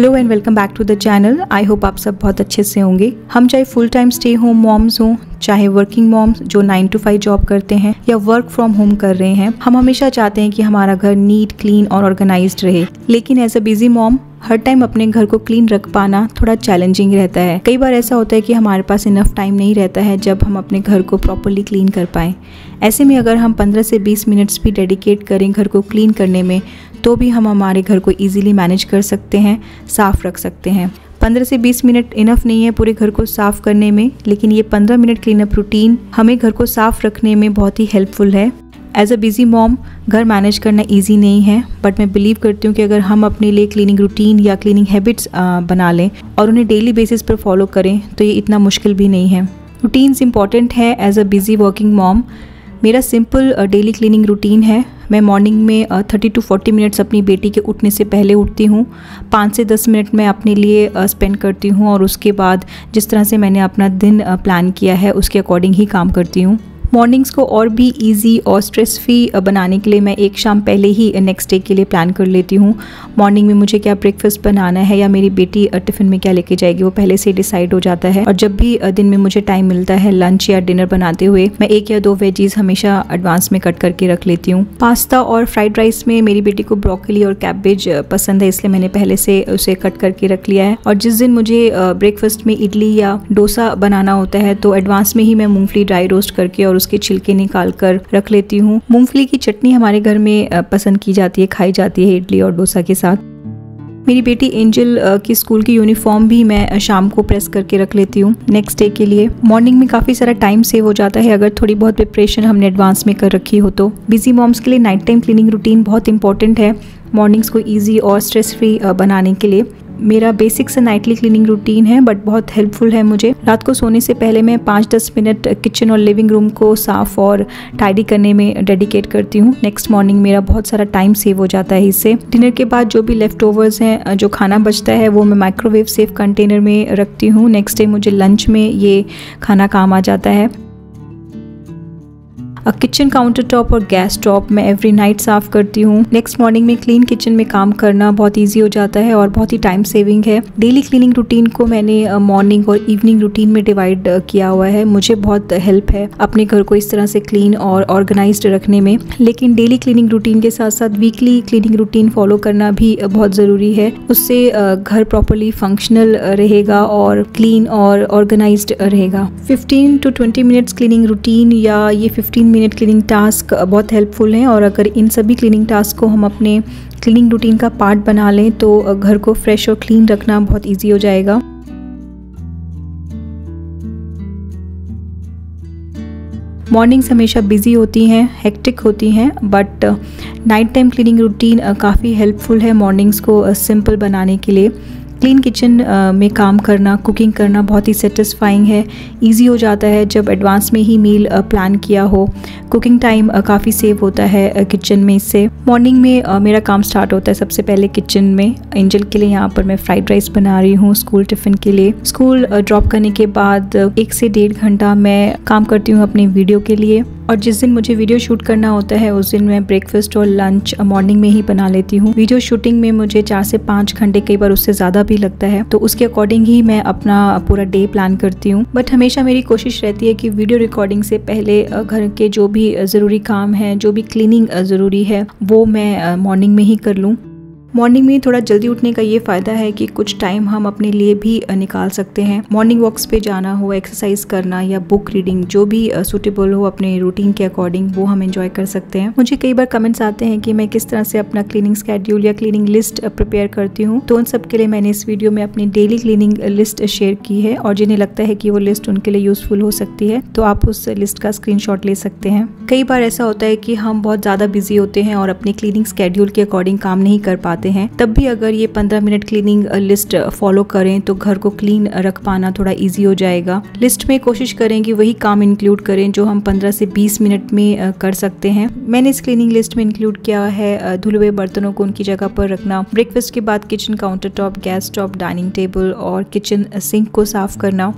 Hello and welcome back to the channel. I hope आप सब बहुत अच्छे से होंगे। हम चाहे full time stay home moms हों, चाहे वर्किंग मॉम्स जो 9 to 5 जॉब करते हैं या वर्क फ्रॉम होम कर रहे हैं, हम हमेशा चाहते हैं कि हमारा घर नीट, क्लीन और ऑर्गेनाइज्ड रहे। लेकिन एज अ बिजी मॉम हर टाइम अपने घर को क्लीन रख पाना थोड़ा चैलेंजिंग रहता है। कई बार ऐसा होता है कि हमारे पास इनफ टाइम नहीं रहता है जब हम अपने घर को प्रॉपर्ली क्लीन कर पाएँ। ऐसे में अगर हम 15 से 20 मिनट्स भी डेडिकेट करें घर को क्लीन करने में, तो भी हम हमारे घर को ईजिली मैनेज कर सकते हैं, साफ़ रख सकते हैं। 15 से 20 मिनट इनफ नहीं है पूरे घर को साफ़ करने में, लेकिन ये 15 मिनट क्लीन अप रूटीन हमें घर को साफ़ रखने में बहुत ही हेल्पफुल है। एज अ बिजी मॉम घर मैनेज करना इजी नहीं है, बट मैं बिलीव करती हूँ कि अगर हम अपने लिए क्लीनिंग रूटीन या क्लीनिंग हैबिट्स बना लें और उन्हें डेली बेसिस पर फॉलो करें तो ये इतना मुश्किल भी नहीं है। रूटीन्स इंपॉर्टेंट है as a busy working mom. मेरा सिंपल डेली क्लीनिंग रूटीन है। मैं मॉर्निंग में 30 to 40 मिनट्स अपनी बेटी के उठने से पहले उठती हूँ। 5 से 10 मिनट मैं अपने लिए स्पेंड करती हूँ और उसके बाद जिस तरह से मैंने अपना दिन प्लान किया है उसके अकॉर्डिंग ही काम करती हूँ। मॉर्निंग्स को और भी इजी और स्ट्रेस फ्री बनाने के लिए मैं एक शाम पहले ही नेक्स्ट डे के लिए प्लान कर लेती हूँ। मॉर्निंग में मुझे क्या ब्रेकफास्ट बनाना है या मेरी बेटी टिफ़िन में क्या लेके जाएगी वो पहले से डिसाइड हो जाता है। और जब भी दिन में मुझे टाइम मिलता है लंच या डिनर बनाते हुए, मैं 1 या 2 वेजीज हमेशा एडवांस में कट करके रख लेती हूँ। पास्ता और फ्राइड राइस में मेरी बेटी को ब्रोकली और कैबेज पसंद है, इसलिए मैंने पहले से उसे कट करके रख लिया है। और जिस दिन मुझे ब्रेकफास्ट में इडली या डोसा बनाना होता है तो एडवांस में ही मैं मूंगफली ड्राई रोस्ट करके और उसके छिलके निकाल कर रख लेती हूँ। मूंगफली की चटनी हमारे घर में पसंद की जाती है, खाई जाती है इडली और डोसा के साथ। मेरी बेटी एंजल की स्कूल की यूनिफॉर्म भी मैं शाम को प्रेस करके रख लेती हूँ नेक्स्ट डे के लिए। मॉर्निंग में काफ़ी सारा टाइम सेव हो जाता है अगर थोड़ी बहुत प्रिपरेशन हमने एडवांस में कर रखी हो तो। बिजी मॉम्स के लिए नाइट टाइम क्लीनिंग रूटीन बहुत इंपॉर्टेंट है मॉर्निंग्स को ईजी और स्ट्रेस फ्री बनाने के लिए। मेरा बेसिक से नाइटली क्लीनिंग रूटीन है बट बहुत हेल्पफुल है मुझे। रात को सोने से पहले मैं 5-10 मिनट किचन और लिविंग रूम को साफ़ और टाइडी करने में डेडिकेट करती हूँ। नेक्स्ट मॉर्निंग मेरा बहुत सारा टाइम सेव हो जाता है इससे। डिनर के बाद जो भी लेफ्ट ओवर्स हैं, जो खाना बचता है, वो मैं माइक्रोवेव सेफ कंटेनर में रखती हूँ। नेक्स्ट डे मुझे लंच में ये खाना काम आ जाता है। किचन काउंटर टॉप और गैस टॉप मैं एवरी नाइट साफ़ करती हूँ। नेक्स्ट मॉर्निंग में क्लीन किचन में काम करना बहुत इजी हो जाता है और बहुत ही टाइम सेविंग है। डेली क्लीनिंग रूटीन को मैंने मॉर्निंग और इवनिंग रूटीन में डिवाइड किया हुआ है। मुझे बहुत हेल्प है अपने घर को इस तरह से क्लीन और ऑर्गेनाइज्ड रखने में। लेकिन डेली क्लीनिंग रूटीन के साथ साथ वीकली क्लीनिंग रूटीन फॉलो करना भी बहुत ज़रूरी है। उससे घर प्रॉपरली फंक्शनल रहेगा और क्लीन और ऑर्गेनाइज्ड रहेगा। 15 to 20 मिनट्स क्लीनिंग रूटीन या ये 15 मिनट क्लीनिंग टास्क बहुत हेल्पफुल हैं और अगर इन सभी क्लीनिंग टास्क को हम अपने क्लीनिंग रूटीन का पार्ट बना लें तो घर को फ्रेश और क्लीन रखना बहुत इजी हो जाएगा। मॉर्निंग्स हमेशा बिजी होती हैं, हेक्टिक होती हैं, but night time cleaning routine काफ़ी हेल्पफुल है मॉर्निंग्स को सिंपल बनाने के लिए। क्लीन किचन में काम करना, कुकिंग करना बहुत ही सेटिस्फाइंग है। इजी हो जाता है जब एडवांस में ही मील प्लान किया हो। कुकिंग टाइम काफ़ी सेव होता है किचन में इससे। मॉर्निंग में मेरा काम स्टार्ट होता है सबसे पहले किचन में। एंजल के लिए यहाँ पर मैं फ्राइड राइस बना रही हूँ स्कूल टिफ़िन के लिए। स्कूल ड्रॉप करने के बाद 1 से 1.5 घंटा मैं काम करती हूँ अपनी वीडियो के लिए। और जिस दिन मुझे वीडियो शूट करना होता है उस दिन मैं ब्रेकफास्ट और लंच मॉर्निंग में ही बना लेती हूँ। वीडियो शूटिंग में मुझे 4 से 5 घंटे, कई बार उससे ज़्यादा भी लगता है, तो उसके अकॉर्डिंग ही मैं अपना पूरा डे प्लान करती हूँ। बट हमेशा मेरी कोशिश रहती है कि वीडियो रिकॉर्डिंग से पहले घर के जो भी ज़रूरी काम हैं, जो भी क्लीनिंग ज़रूरी है, वो मैं मॉर्निंग में ही कर लूँ। मॉर्निंग में थोड़ा जल्दी उठने का ये फ़ायदा है कि कुछ टाइम हम अपने लिए भी निकाल सकते हैं। मॉर्निंग वॉक्स पे जाना हो, एक्सरसाइज करना या बुक रीडिंग, जो भी सूटेबल हो अपने रूटीन के अकॉर्डिंग, वो हम एंजॉय कर सकते हैं। मुझे कई बार कमेंट्स आते हैं कि मैं किस तरह से अपना क्लीनिंग स्केड्यूल या क्लीनिंग लिस्ट प्रिपेयर करती हूँ, तो उन सब के लिए मैंने इस वीडियो में अपनी डेली क्लीनिंग लिस्ट शेयर की है और जिन्हें लगता है कि वो लिस्ट उनके लिए यूजफुल हो सकती है तो आप उस लिस्ट का स्क्रीनशॉट ले सकते हैं। कई बार ऐसा होता है कि हम बहुत ज़्यादा बिजी होते हैं और अपने क्लीनिंग स्केड्यूल के अकॉर्डिंग काम नहीं कर पाते हैं, तब भी अगर ये 15 मिनट क्लीनिंग लिस्ट फॉलो करें तो घर को क्लीन रख पाना थोड़ा इजी हो जाएगा। लिस्ट में कोशिश करें कि वही काम इंक्लूड करें जो हम 15 से 20 मिनट में कर सकते हैं। मैंने इस क्लीनिंग लिस्ट में इंक्लूड किया है धुले हुए बर्तनों को उनकी जगह पर रखना, ब्रेकफास्ट के बाद kitchen counter top, gas top, dining table और किचन सिंक को साफ करना।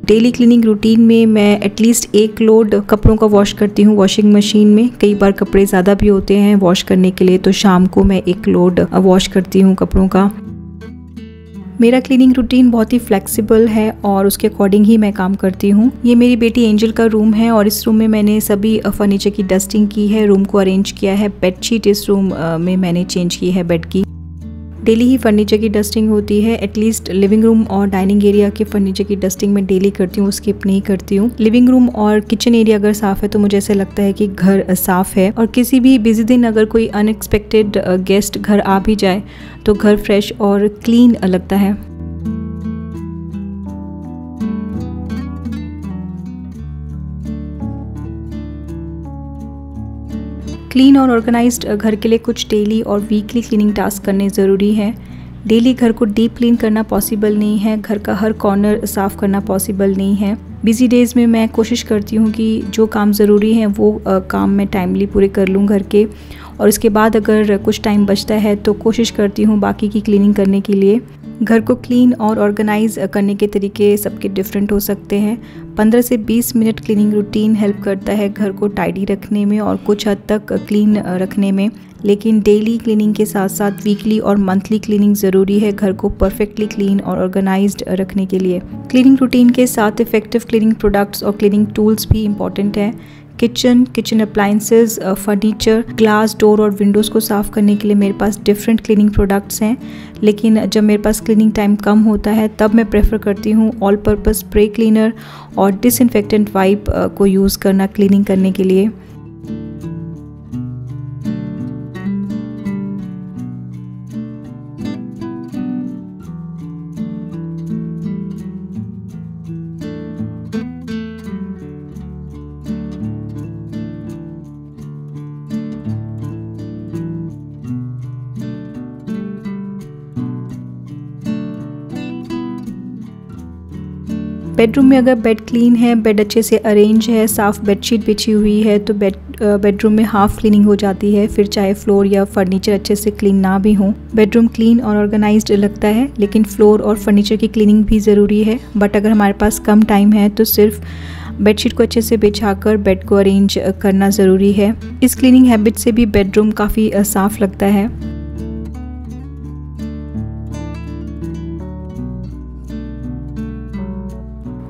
डेली क्लीनिंग रूटीन में मैं एटलीस्ट 1 लोड कपड़ों का वॉश करती हूँ वॉशिंग मशीन में। कई बार कपड़े ज़्यादा भी होते हैं वॉश करने के लिए, तो शाम को मैं 1 लोड वॉश करती हूँ कपड़ों का। मेरा क्लीनिंग रूटीन बहुत ही फ्लेक्सिबल है और उसके अकॉर्डिंग ही मैं काम करती हूँ। ये मेरी बेटी एंजल का रूम है और इस रूम में मैंने सभी फर्नीचर की डस्टिंग की है, रूम को अरेंज किया है। बेडशीट इस रूम में मैंने चेंज की है बेड की। डेली ही फर्नीचर की डस्टिंग होती है। एटलीस्ट लिविंग रूम और डाइनिंग एरिया के फर्नीचर की डस्टिंग मैं डेली करती हूँ, स्किप नहीं करती हूँ। लिविंग रूम और किचन एरिया अगर साफ़ है तो मुझे ऐसा लगता है कि घर साफ़ है। और किसी भी बिजी दिन अगर कोई अनएक्सपेक्टेड गेस्ट घर आ भी जाए तो घर फ्रेश और क्लीन लगता है। क्लीन और ऑर्गेनाइज्ड घर के लिए कुछ डेली और वीकली क्लीनिंग टास्क करने ज़रूरी है। डेली घर को डीप क्लीन करना पॉसिबल नहीं है, घर का हर कॉर्नर साफ़ करना पॉसिबल नहीं है। बिजी डेज़ में मैं कोशिश करती हूँ कि जो काम ज़रूरी हैं वो काम मैं टाइमली पूरे कर लूँ घर के, और इसके बाद अगर कुछ टाइम बचता है तो कोशिश करती हूँ बाकी की क्लीनिंग करने के लिए। घर को क्लीन और ऑर्गेनाइज करने के तरीके सबके डिफरेंट हो सकते हैं। 15 से 20 मिनट क्लीनिंग रूटीन हेल्प करता है घर को टाइडी रखने में और कुछ हद तक क्लीन रखने में। लेकिन डेली क्लीनिंग के साथ साथ वीकली और मंथली क्लीनिंग ज़रूरी है घर को परफेक्टली क्लीन और ऑर्गेनाइज्ड रखने के लिए। क्लीनिंग रूटीन के साथ इफ़ेक्टिव क्लीनिंग प्रोडक्ट्स और क्लीनिंग टूल्स भी इम्पॉर्टेंट है। Kitchen appliances, furniture, glass, door और विंडोज़ को साफ़ करने के लिए मेरे पास डिफरेंट क्लीनिंग प्रोडक्ट्स हैं। लेकिन जब मेरे पास क्लीनिंग टाइम कम होता है तब मैं प्रेफर करती हूँ ऑल पर्पस स्प्रे क्लीनर और डिसइंफेक्टेंट वाइप को यूज़ करना क्लीनिंग करने के लिए। बेडरूम में अगर बेड क्लीन है, बेड अच्छे से अरेंज है, साफ़ बेडशीट बिछी हुई है तो बेडरूम में हाफ क्लीनिंग हो जाती है। फिर चाहे फ्लोर या फर्नीचर अच्छे से क्लीन ना भी हो, बेडरूम क्लीन और ऑर्गेनाइज्ड लगता है। लेकिन फ्लोर और फर्नीचर की क्लीनिंग भी ज़रूरी है। बट अगर हमारे पास कम टाइम है तो सिर्फ बेडशीट को अच्छे से बिछाकर बेड को अरेंज करना ज़रूरी है। इस क्लीनिंग हैबिट से भी बेडरूम काफ़ी साफ़ लगता है।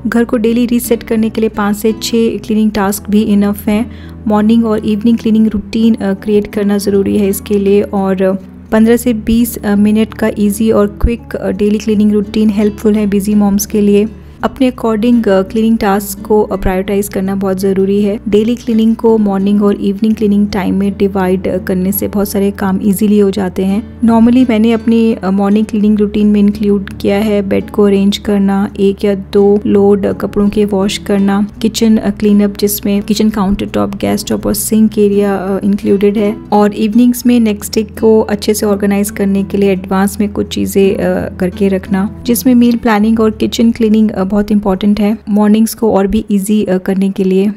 घर को डेली रीसेट करने के लिए 5 से 6 क्लीनिंग टास्क भी इनफ हैं। मॉर्निंग और इवनिंग क्लीनिंग रूटीन क्रिएट करना ज़रूरी है इसके लिए, और 15 से 20 मिनट का इजी और quick daily cleaning routine helpful है बिजी मॉम्स के लिए। अपने अकॉर्डिंग क्लीनिंग टास्क को प्रायोरिटाइज करना बहुत ज़रूरी है। डेली क्लीनिंग को मॉर्निंग और इवनिंग क्लीनिंग टाइम में डिवाइड करने से बहुत सारे काम इजीली हो जाते हैं। नॉर्मली मैंने अपनी मॉर्निंग क्लीनिंग रूटीन में इंक्लूड किया है बेड को अरेंज करना, 1 या 2 लोड कपड़ों के वॉश करना, किचन क्लीनअप जिसमें kitchen counter top, gas top और सिंक एरिया इंक्लूडेड है, और इवनिंग्स में नेक्स्ट डे को अच्छे से ऑर्गेनाइज करने के लिए एडवांस में कुछ चीज़ें करके रखना, जिसमें मील प्लानिंग और किचन क्लीनिंग बहुत इंपॉर्टेंट है मॉर्निंग्स को और भी इजी करने के लिए।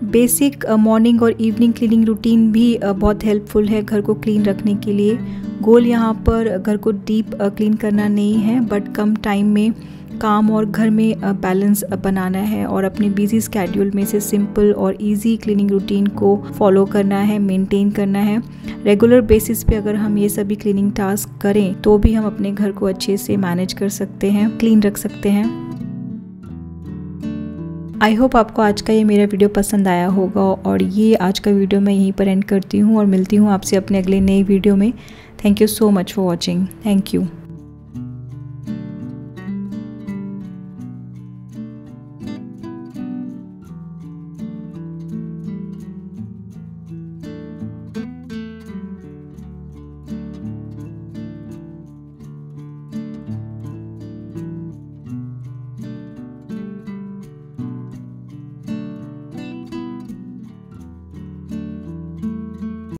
बेसिक मॉर्निंग और इवनिंग क्लीनिंग रूटीन भी बहुत हेल्पफुल है घर को क्लीन रखने के लिए। गोल यहाँ पर घर को डीप क्लीन करना नहीं है, बट कम टाइम में काम और घर में बैलेंस बनाना है और अपने बिजी स्केड्यूल में से सिंपल और इजी क्लीनिंग रूटीन को फॉलो करना है, मेंटेन करना है। रेगुलर बेसिस पे अगर हम ये सभी क्लीनिंग टास्क करें तो भी हम अपने घर को अच्छे से मैनेज कर सकते हैं, क्लीन रख सकते हैं। आई होप आपको आज का ये मेरा वीडियो पसंद आया होगा, और ये आज का वीडियो मैं यहीं पर एंड करती हूँ और मिलती हूँ आपसे अपने अगले नए वीडियो में। Thank you so much for watching. Thank you.